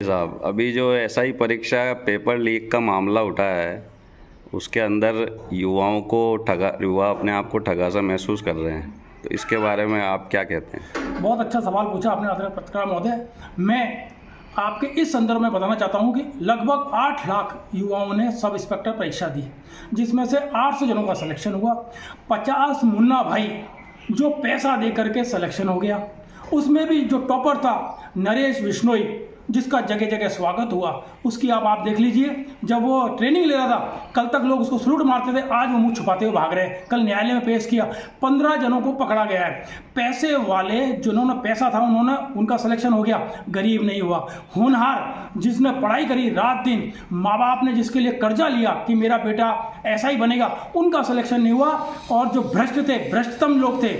साहब, अभी जो एसआई परीक्षा पेपर लीक का मामला उठा है, उसके अंदर युवा अपने आप को ठगा सा महसूस कर रहे हैं, तो इसके बारे में आप क्या कहते हैं? बहुत अच्छा सवाल पूछा आपने आदरणीय पत्रकार महोदय। मैं आपके इस संदर्भ में बताना चाहता हूं कि लगभग 8 लाख युवाओं ने सब इंस्पेक्टर परीक्षा दी, जिसमें से 800 जनों का सिलेक्शन हुआ। 50 मुन्ना भाई जो पैसा दे करके सिलेक्शन हो गया। उसमें भी जो टॉपर था नरेश बिश्नोई, जिसका जगह जगह स्वागत हुआ, उसकी आप देख लीजिए। जब वो ट्रेनिंग ले रहा था, कल तक लोग उसको सलूट मारते थे, आज वो मुंह छुपाते हुए भाग रहे हैं। कल न्यायालय में पेश किया, 15 जनों को पकड़ा गया है। पैसे वाले जिन्होंने पैसा था उनका सिलेक्शन हो गया, गरीब नहीं हुआ। होनहार जिसने पढ़ाई करी रात दिन, माँ बाप ने जिसके लिए कर्जा लिया कि मेरा बेटा ऐसा ही बनेगा, उनका सिलेक्शन नहीं हुआ। और जो भ्रष्ट थे, भ्रष्टतम लोग थे,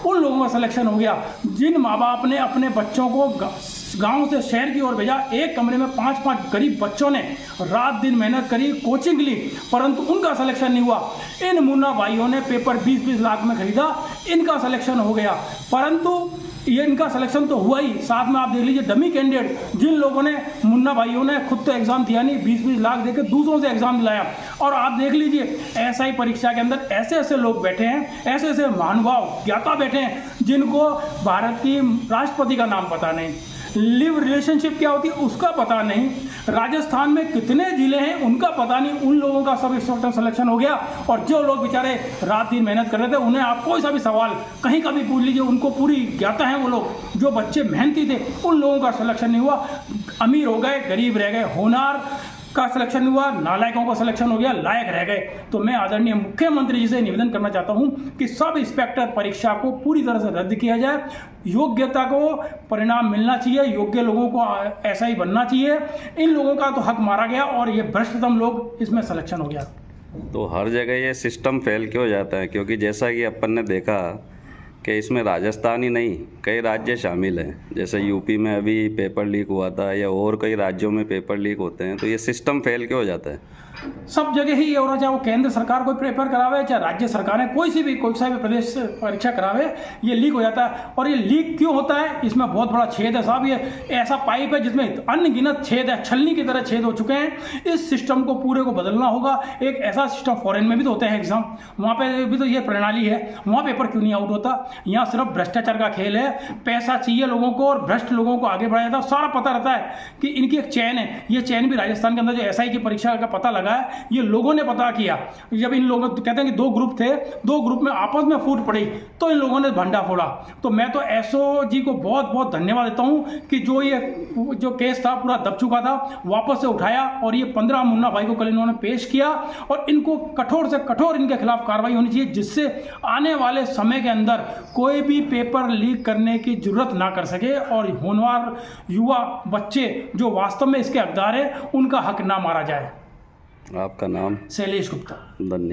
उन लोगों का सिलेक्शन हो गया। जिन माँ बाप ने अपने बच्चों को गांव से शहर की ओर भेजा, एक कमरे में 5-5 गरीब बच्चों ने रात दिन मेहनत करी, कोचिंग ली, परंतु उनका सिलेक्शन नहीं हुआ। इन मुन्ना भाइयों ने पेपर 20-20 लाख में खरीदा, इनका सिलेक्शन हो गया। परंतु ये इनका सिलेक्शन तो हुआ ही, साथ में आप देख लीजिए डमी कैंडिडेट, जिन लोगों ने, मुन्ना भाइयों ने खुद तो एग्जाम दिया नहीं, 20-20 लाख देकर दूसरों से एग्जाम दिलाया। और आप देख लीजिए एसआई परीक्षा के अंदर ऐसे ऐसे लोग बैठे हैं, ऐसे ऐसे महानुभाव ज्ञाता बैठे हैं, जिनको भारत की राष्ट्रपति का नाम पता नहीं, लिव रिलेशनशिप क्या होती है उसका पता नहीं, राजस्थान में कितने जिले हैं उनका पता नहीं। उन लोगों का सब इंस्पेक्टर सिलेक्शन हो गया। और जो लोग बेचारे रात दिन मेहनत कर रहे थे, उन्हें आप कोई सा भी सवाल कहीं का भी पूछ लीजिए, उनको पूरी ज्ञाता है। वो लोग जो बच्चे मेहनती थे, उन लोगों का सिलेक्शन नहीं हुआ। अमीर हो गए, गरीब रह गए। होनहार का सिलेक्शन हुआ, नालायकों का सिलेक्शन हो गया, लायक रह गए। तो मैं आदरणीय मुख्यमंत्री जी से निवेदन करना चाहता हूं कि सब इंस्पेक्टर परीक्षा को पूरी तरह से रद्द किया जाए। योग्यता को परिणाम मिलना चाहिए, योग्य लोगों को ऐसा ही बनना चाहिए। इन लोगों का तो हक मारा गया और ये भ्रष्टतम लोग इसमें सिलेक्शन हो गया। तो हर जगह ये सिस्टम फेल क्यों हो जाता है? क्योंकि जैसा कि अपन ने देखा कि इसमें राजस्थान ही नहीं, कई राज्य शामिल हैं। जैसे यूपी में अभी पेपर लीक हुआ था, या और कई राज्यों में पेपर लीक होते हैं, तो ये सिस्टम फेल क्यों हो जाता है? सब जगह ही ये हो रहा है, चाहे वो केंद्र सरकार कोई पेपर करावे, चाहे राज्य सरकारें कोई सा भी प्रदेश से परीक्षा करावे, ये लीक हो जाता है। और ये लीक क्यों होता है, इसमें बहुत बड़ा छेद है साहब। ये ऐसा पाइप है जिसमें अनगिनत छेद है, छलनी की तरह छेद हो चुके हैं। इस सिस्टम को पूरे को बदलना होगा। एक ऐसा सिस्टम, फॉरेन में भी तो होते हैं एग्जाम, वहाँ पे भी तो ये प्रणाली है, वहाँ पेपर क्यों नहीं आउट होता? यहाँ सिर्फ भ्रष्टाचार का खेल है, पैसा चाहिए लोगों को और भ्रष्ट लोगों को आगे बढ़ाया जाता है। सारा पता रहता है कि इनकी एक चैन है, ये चैन भी राजस्थान के अंदर जो एसआई की परीक्षा का पता लगा है, ये लोगों ने पता किया। जब इन लोगों कहते हैं कि 2 ग्रुप थे, 2 ग्रुप में आपस में फूट पड़ी, तो इन लोगों ने भंडा फोड़ा। तो मैं तो एसओ जी को बहुत बहुत धन्यवाद देता हूं कि जो केस था पूरा दब चुका था, वापस से उठाया और ये 15 मुन्ना भाई को कल इन्होंने पेश किया। और इनको कठोर से कठोर इनके खिलाफ कार्रवाई होनी चाहिए, जिससे आने वाले समय के अंदर कोई भी पेपर लीक करने की जरूरत ना कर सके और होनहार युवा बच्चे जो वास्तव में इसके हकदार है, उनका हक ना मारा जाए। आपका नाम? शैलेश गुप्ता। धन्यवाद।